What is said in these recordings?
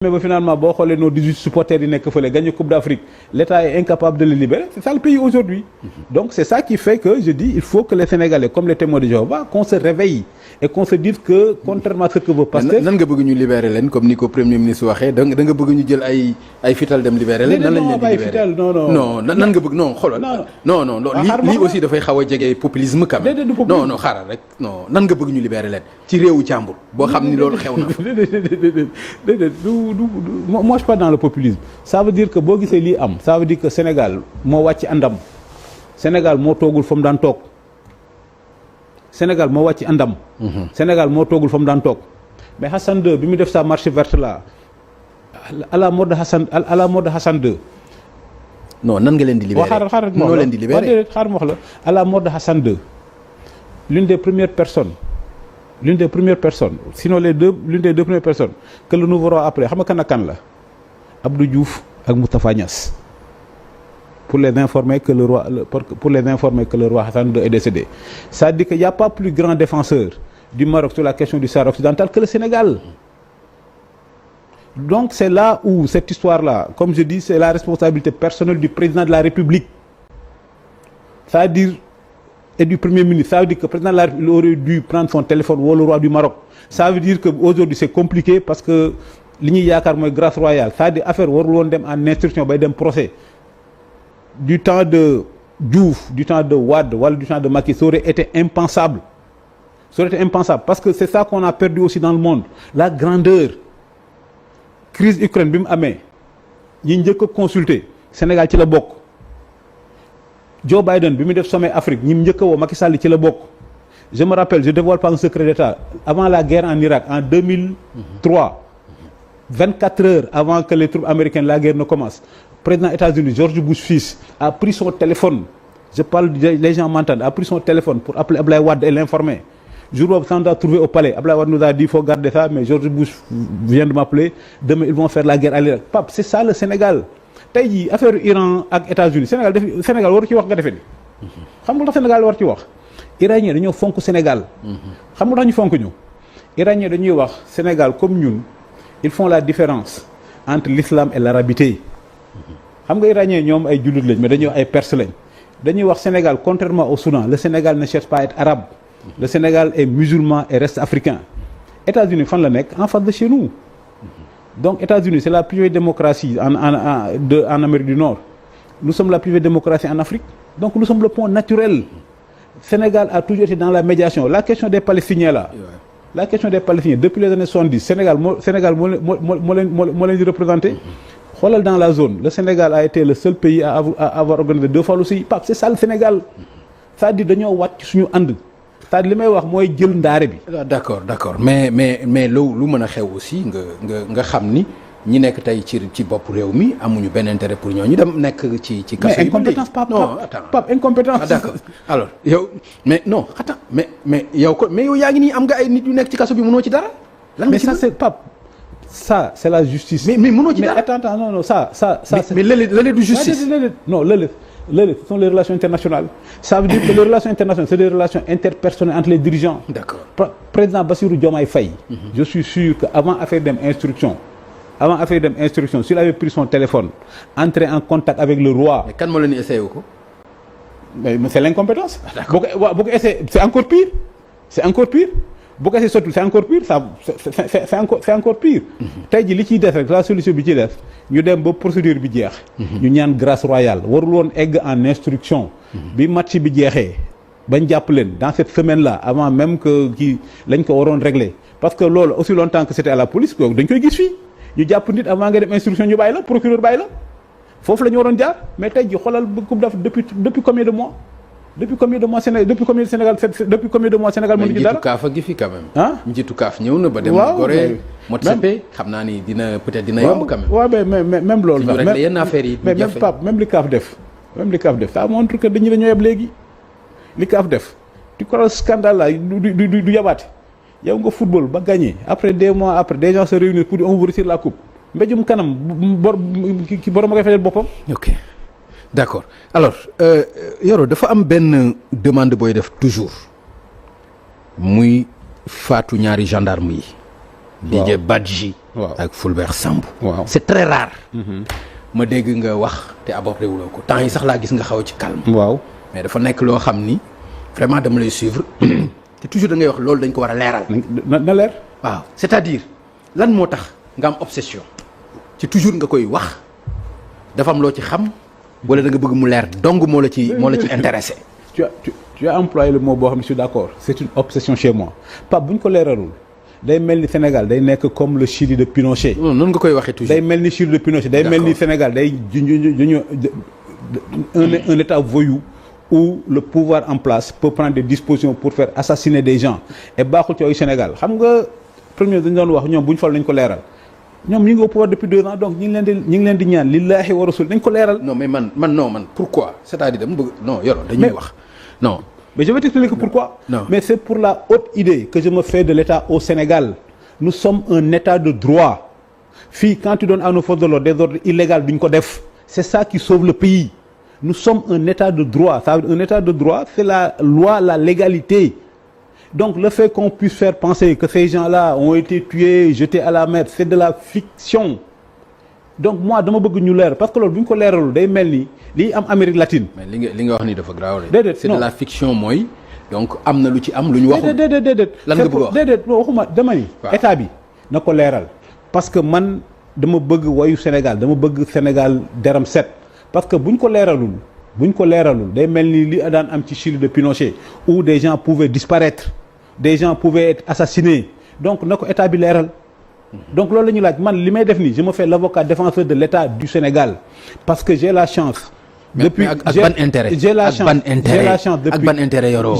mais finalement boo xoolee nos 18 supporters yi nekk fële gagné Coupe d'Afrique l'État est incapable de les libérer c'est ça le pays aujourd'hui donc c'est ça qui fait que je dis il faut que les Sénégalais comme les témoins de Jéhovah qu'on se réveille et qu'on se dise que contrairement à ce que veut Pastef. nan nga bëgg ñu libérer leen comme ni ko premier ministre waxee da nga bëgg ñu jël ay fital dem libérer leen. nan lañ leen di libérer non nan nga bëgg non xoolal. non lii aussi dafay xaw a jege populisme quand même. non xaaral rek non nan nga bëgg ñu libérer leen ci réewu càmbur boo xam ni loolu xew na. moi je suis pas dans le populisme ça veut dire que boo gisee lii am ça veut dire que Sénégal moo wàcc àndam Sénégal moo toogul fa mu daan toog Sénégal moo wàcc àndam. Sénégal moo toogul fa mu daan toog mais Hassan II bi mu def sa marche verte là à la mort de Hassan II. non nan nga leen di libérer xaaral noo leen di libérer xaaral ma wax la à la mort de Hassan II l'une des premières personnes sinon l'une des deux premières personnes que le nouveau roi après xam nga kan ak kan la Abdou Diouf ak Moustapha Niasse pour les informer que le roi Hassan II est décédé. Ça dit qu'il n'y a pas plus grand défenseur du Maroc sur la question du Sahara occidental que le Sénégal. Donc c'est là où cette histoire-là, comme je dis, c'est la responsabilité personnelle du président de la République. C'est-à-dire et du Premier ministre. Ça veut dire que le président de la République aurait dû prendre son téléphone ou le roi du Maroc. Ça veut dire qu'aujourd'hui c'est compliqué parce que li ñuy yaakaar mooy grâce royale c'est-à-dire affaire warul woon dem en instruction bay dem procès. Du temps de Diouf, du temps de Wade wala du temps de Macky, ça aurait été impensable. Ça aurait été impensable parce que c'est ça qu'on a perdu aussi dans le monde. La grandeur. Crise Ukraine bi mu amee ñi njëkk a consulter Sénégal ci la bokk. Joe Biden bi mu def sommet Afrique ñi mu njëkk a woo Macky Sall ci la bokk. Je me rappelle, je dévoile pas un secret d'État. Avant la guerre en Irak en 2003, 24 heures avant que les troupes américaines la guerre ne commence, président États-Unis George Bush fils a pris son téléphone. Je parle, les gens m'entendent, a pris son téléphone pour appeler Abdoulaye Wade et l'informer. Jour boobu sans doute trouvé au palais. Abdoulaye Wade nous a dit il faut garder ça, mais George Bush vient de m'appeler. Demain ils vont faire la guerre à l'Irak. Pape, c'est ça le Sénégal. Tey jii affaire Iran ak États-Unis Sénégal waru ci wax nga defee ni. Xam nga lu tax Sénégal war ci wax. Iranien dañoo fonk Sénégal. Xam nga lu tax ñu fonk ñu. Iranien dañuy wax Sénégal comme ñun ils font la différence entre l'islam et l'arabité. Xam nga Iranien ñoom ay jullit lañ mais dañuy wax ay perse lañ. Dañuy wax Sénégal contrairement au Soudan le Sénégal ne cherche pas à être arabe. Le Sénégal est musulman et reste africain. États-Unis fan la nekk en face de chez nous. Donc États-Unis c'est la plus vieille démocratie en Amérique du Nord. Nous sommes la plus vieille démocratie en Afrique. Donc nous sommes le pont naturel. Sénégal a toujours été dans la médiation. La question des Palestiniens là. La question des Palestiniens depuis les années 70 Sénégal moo leen di représenté. Xoolal dans la zone le Sénégal a été le seul pays à avoir organisé 2 fois aussi Pape c'est ça le Sénégal. C'est-à-dire dañoo wàcc suñu ànd. C'est-à-dire li may wax mooy jël ndaare bi. d'accord mais lu mën a xew aussi nga xam ni ñi nekk tey ci bopp réew mi amuñu benn intérêt pour ñooñu dem nekk ci kaso yi. mais incompétence Pape incompétence. D'accord alors yow mais non attends mais yow yaa ngi nii am nga ay nit yu nekk ci kaso bi mënoo ci dara. lan nga mais ça c'est Pape ça c'est la justice. mais mënoo ci dara mais attends non ça. mais lële du justice. non lële ce sont les relations internationales. Ça veut dire que les relations internationales c'est des relations interpersonnelles entre les dirigeants. D'accord. Président Bassirou Diomaye Faye. Je suis sûr que avant affaire dem instruction s'il avait pris son téléphone entrer en contact avec le roi. mais kan moo leen essayé ko. mais c'est l'incompétence. boo ko essayé c'est encore pire. boo ko essayé sotti c'est encore pire ça c'est encore pire. tey jii li ciy def rek la solution bi ciy def ñu dem ba procédure bi jeex. ñu ñaan grâce royale warul woon egg en instruction. bi match bi jeexee bañ jàpp leen dans cette semaine là avant même que kii lañ ko waroon régler parce que loolu aussi longtemps que c'était à la police kooku dañ koy gis fii ñu jàpp nit avant nga dem instruction ñu bàyyi la procureur bàyyi la foofu la ñu waroon jaar mais tey jii xoolal coupe d'Afrique depuis combien de mois. Depuis combien de mois Sénégal mënu ci dara. njiitu kaaf a ngi fi quand même. ah njiitu kaaf ñëw na ba dem. waaw Gorée mot sepe xam naa ni dina yomb quand même. waaw mais même loolu sax rek yenn affaires yi mais même Pape même li kaaf def ça montre que dañoo yeb léegi li kaaf def tu crois scandale là du yabaate yow nga football ba gagné après 2 mois après des gens se réunissent pour dire on veut réussir la coupe mbéjum kanam borom a koy fayal boppam. ok d'accord alors Yoro dafa am benn demande booy def toujours muy faatu ñaari gendarme yi. Didier Badji ak Fulbert Sambou. waaw c'est très rare. ma dégg nga wax te abordé wuloo ko temps yi sax laa gis nga xaw ci calme. waaw mais dafa nekk loo xam ni vraiment dama lay suivre te toujours da ngay wax loolu dañ ko war a leeral. na leer. waaw c'est-à-dire lan moo tax nga am obsession ci toujours nga koy wax dafa am loo ci xam wala da nga bëgg mu leer dong moo la ci intéressé. tu as employé le mot boo xam ne je suis d'accord c'est une obsession chez moi Pape bu ñu ko leeralul day mel ni Sénégal day nekk comme le Chili de Pinochet. noonu nga koy waxee toujours. day mel ni Chili de Pinochet day mel ni Sénégal day un état voyou où le pouvoir en place peut prendre des dispositions pour faire assassiner des gens et baaxul ci yooyu Sénégal xam nga premier dañu doon wax ñoom bu ñu fal nañ ko leeral ñoom ñu ngi au pouvoir depuis 2 ans donc ñu ngi leen di ñaan lillahi wa rasul nañ ko leeral. non mais man pourquoi c'est-à-dire dama bëgg non Yoro dañuy wax non. Mais je vais t'expliquer pourquoi. Non. Mais c'est pour la haute idée que je me fais de l'État au Sénégal. Nous sommes un État de droit. Fii quand tu donnes à nos forces de l'ordre des ordres illégaux duñ ko def. C'est ça qui sauve le pays. Nous sommes un État de droit. Ça veut dire un État de droit, c'est la loi, la légalité. Donc le fait qu'on puisse faire penser que ces gens-là ont été tués, jetés à la mer, c'est de la fiction. Donc moi dama bëgg ñu leer parce que loolu bu ñu ko leeralul day mel ni lii am Amérique latine. mais li nga wax ni dafa grave. déedéet c'est de la fiction mooy. donc am na lu ci am lu ñu waxul. déedéet lan nga bëgg a wax déedéet waxuma dama ni. état bi na ko leeral. parce que man dama bëgg wayu Sénégal dama bëgg Sénégal deram set parce que bu ñu ko leeralul day mel ni li daan am ci Chili de Pinochet où des gens pouvaient disparaître des gens pouvaient être assassinés donc na ko état bi leeral. donc loolu la ñu laaj man li may def nii je me fais l'avocat défenseur de l'État du Sénégal parce que j'ai la chance. depuis ak ban intérêt j'ai la chance depuis ak ban intérêt Yoro.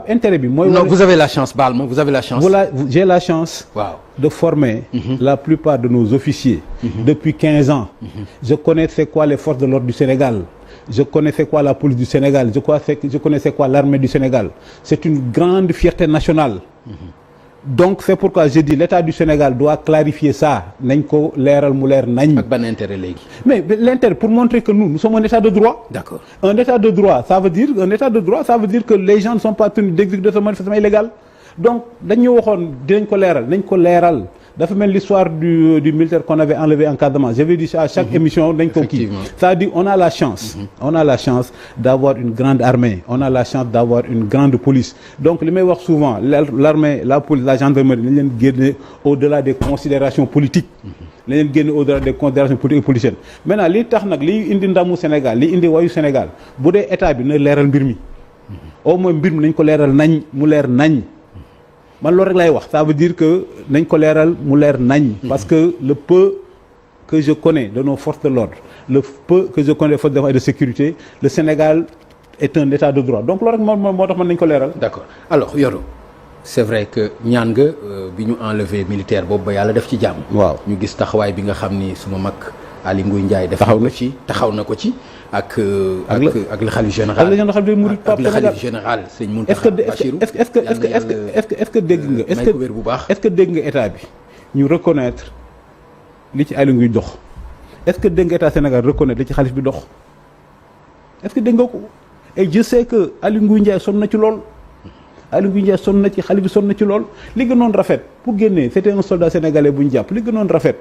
intérêt bi mooy. non vous avez la chance baal ma vous avez la chance. voilà j'ai la chance. waaw de former. la plupart de nos officiers. depuis 15 ans. je connais c'est quoi les forces de l'ordre du Sénégal. je connais c'est quoi la police du Sénégal je connais c'est quoi l'armée du Sénégal c'est une grande fierté nationale. donc c'est pourquoi je dis l'État du Sénégal doit clarifier ça nañ ko leeral mu leer nañ. ak ban intérêt léegi. mais l'intérêt pour montrer que nous sommes un État de droit. D'accord. Un État de droit ça veut dire que les gens ne sont pas tenus d'exécuter ce manifestement illégal donc dañu waxoon dinañ ko leeral nañ ko leeral dafa mel l'histoire du militaire qu'on avait enlevé en Casamance j'avais dit ça à chaque émission dañ ko kii ça veut dire on a la chance d'avoir une grande armée on a la chance d'avoir une grande police donc li may wax souvent l'armée la police la gendarmerie nañ leen génne au-delà des considérations politiques nañ leen génne au-delà des considérations politiques et politiciennes maintenant li tax nag li indi ndamu Sénégal li indi wayu Sénégal bu dee état bi na leeral mbir mi au moins mbir mi nañ ko leeral nañ mu leer nañ man loolu rek lay wax ça veut dire que nañ ko leeral mu leer nañ parce que le peu que je connais de nos forces de l'ordre le peu que je connais des forces de défense et de sécurité le Sénégal est un état de droit donc loolu rek moo tax man nañ ko leeral. d'accord alors Yoro c'est vrai que ñaan nga bi ñu enlevé militaire boobu ba yàlla def ci jàmm. waaw ñu gis taxawaay bi nga xam ni sunu mag Aly Ngouille Ndiaye taxaw na ko ci ak le khalife général ak le khalife général sëñ Mountakha Bachirou est-ce que dégg nga est-ce que dégg nga état bi ñu reconnaître li ci Aly Ngouille dox est-ce que dégg nga état Sénégal reconnaître li ci xalif bi dox est-ce que dégg nga ko et je sais que Aly Ngouille Ndiaye sonn na ci lool Aly Ngouille Ndiaye sonn na ci xalif bi sonn na ci lool li gënoon rafet pour génnee c'était un soldat sénégalais bu ñu jàpp li gënoon rafet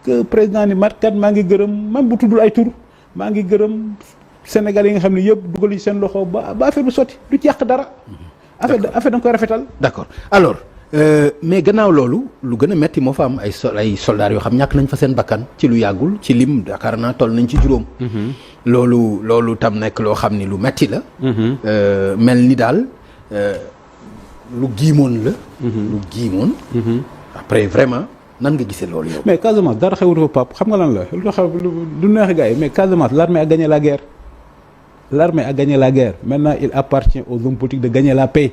que président ni mat kat maa ngi gërëm même bu tuddul ay tur maa ngi gërëm Sénégal yi nga xam ne yëpp dugal ci seen loxo ba affaire bu sotti du ci yàq dara. affaire da nga koy rafetal. d'accord alors mais gannaaw loolu lu gën a metti moo fa am ay soldats yoo xam ñàkk nañ fa seen bakkan ci lu yàggul ci lim Dakar naa toll nañ ci juróom. loolu tam nekk loo xam ni lu metti la. mel ni daal lu giimoon la. lu giimoon. après vraiment. nan nga gisee loolu yow. mais Casamance dara xewul fa Pape xam nga lan la lu xew du neex gars yi mais Casamance l'armée a gagné la guerre maintenant il appartient aux hommes politiques de gagner la paix.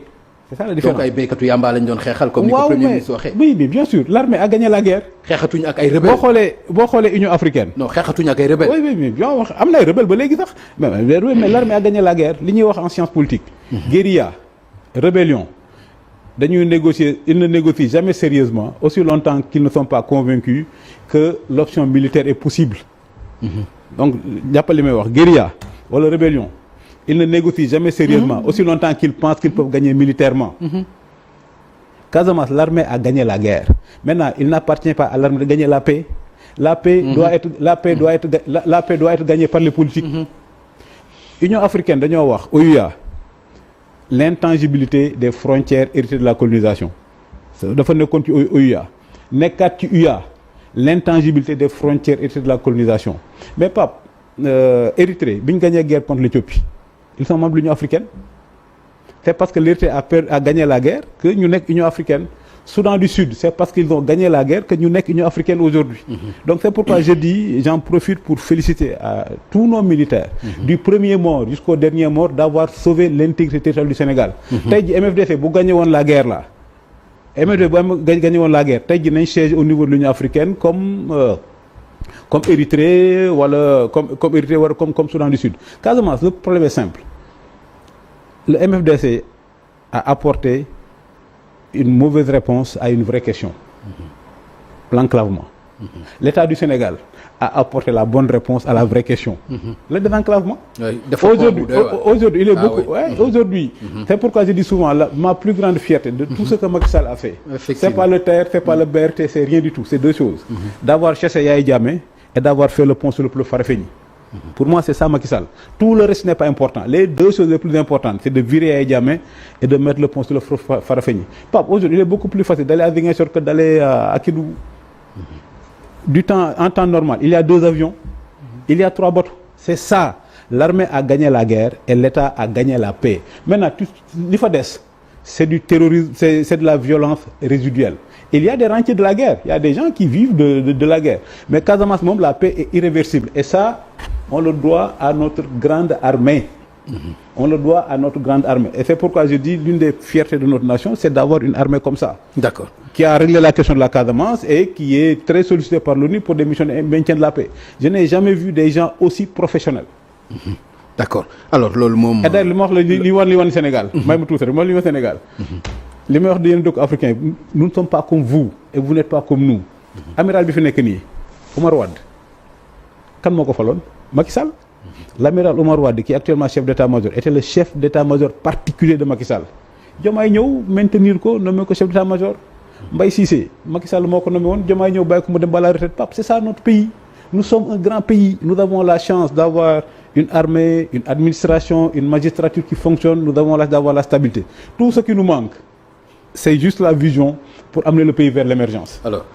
c'est ça la différence donc ay béykatu yàmbaa lañ doon xeexal. comme ni ko premier ministre waxee. oui mais bien sûr l'armée a gagné la guerre. xeexatuñ ak ay rebelles. boo xoolee Union africaine. non xeexatuñ ak ay rebelles. oui mais bien wax am na ay rebelles ba léegi sax mais l'armée a gagné la guerre li ñuy wax en science politique. guérilla rébellion. dañuy négocier ils ne négocient jamais sérieusement aussi longtemps qu'ils ne sont pas convaincus que l'option militaire est possible. donc jàppal li may wax guérilla wala rébellion ils ne négocient jamais sérieusement aussi longtemps qu'ils pensent qu'ils peuvent gagner militairement. Casamance, l'armée a gagné la guerre. Maintenant, il n'appartient pas à l'armée de gagner la paix. La paix doit être gagnée par les politiques. Union africaine, dañoo wax OUA, l'intangibilité des frontières héritées de la colonisation. dafa nekkoon ci OUA nekkaat ci UA l'intangibilité des frontières héritées de la colonisation. Mais Pape, Érythrée bi ñu gagné guerre contre l'Éthiopie, ils sont membres de l'Union africaine. C'est parce que l'Érythrée a gagné la guerre que ñu nekk Union africaine. Soudan du Sud, c'est parce qu'ils ont gagné la guerre que ñu nekk Union africaine aujourd'hui. Donc c'est pourquoi je dis, j'en profite pour féliciter à tous nos militaires, du premier mort jusqu'au dernier mort, d'avoir sauvé l'intégrité territoriale du Sénégal. Tey ji MFDC bu gagné woon la guerre là, MFDC bu gagné woon la guerre, tey ji nañ siège au niveau de l'Union africaine comme Érythrée wala comme Érythrée wala comme Soudan du Sud. Casamance, le problème est simple. Le MFDC a apporté une mauvaise réponse à une vraie question. L'enclavement. L'État du Sénégal a apporté la bonne réponse à la vraie question. Le désenclavement. Aujourd'hui, il est beaucoup. Aujourd'hui, c'est pourquoi je dis souvent, ma plus grande fierté de tout ce que Macky Sall a fait, c'est pas le TER, c'est pas le BRT, c'est rien du tout. C'est deux choses. D'avoir chassé Yaya Jammeh et d'avoir fait le pont sur le fleuve Farafenni. Pour moi, c'est ça Macky Sall. Tout le reste n'est pas important. Les deux choses les plus importantes, c'est de virer Yaya Jammeh et de mettre le pont sur le fleuve Farafenni. Pape, aujourd'hui, il est beaucoup plus facile d'aller à Ziguinchor que d'aller à Kédougou. En temps normal, il y a 2 avions, il y a 3 bateaux. C'est ça. L'armée a gagné la guerre et l'État a gagné la paix. Maintenant, l'IFADES, c'est du terrorisme, c'est de la violence résiduelle. Il y a des rentiers de la guerre. Il y a des gens qui vivent de la guerre. Mais Casamance, même, la paix est irréversible. Et ça, on le doit à notre grande armée. On le doit à notre grande armée. Et c'est pourquoi je dis l'une des fiertés de notre nation, c'est d'avoir une armée comme ça. D'accord. Qui a réglé la question de la Casamance et qui est très sollicitée par l'ONU pour des missions de maintien de la paix. Je n'ai jamais vu des gens aussi professionnels. D'accord. Alors, loolu moom. Et d'ailleurs, li ma wax li wan Sénégal. may ma tuuti rek mooy li ma Sénégal. li may wax di yéen dëkk africain nous ne sommes pas comme vous et vous n'êtes pas comme nous. amiral bi fi nekk nii Omar Wade kan moo ko faloon Macky Sall. L'amiral Omar Wade qui est actuellement chef d'état-major était le chef d'état-major particulier de Macky Sall. Diomaye ñëw maintenir ko nommé ko chef d'état-major. Mbaye Cissé Macky Sall moo ko nommé woon Diomaye ñëw bàyyi ko mu dem ba la retraite. Pape, c'est ça notre pays. Nous sommes un grand pays. Nous avons la chance d'avoir une armée, une administration, une magistrature qui fonctionne. Nous avons la chance d'avoir la stabilité. Tout ce qui nous manque, c'est juste la vision pour amener le pays vers l'émergence. Alors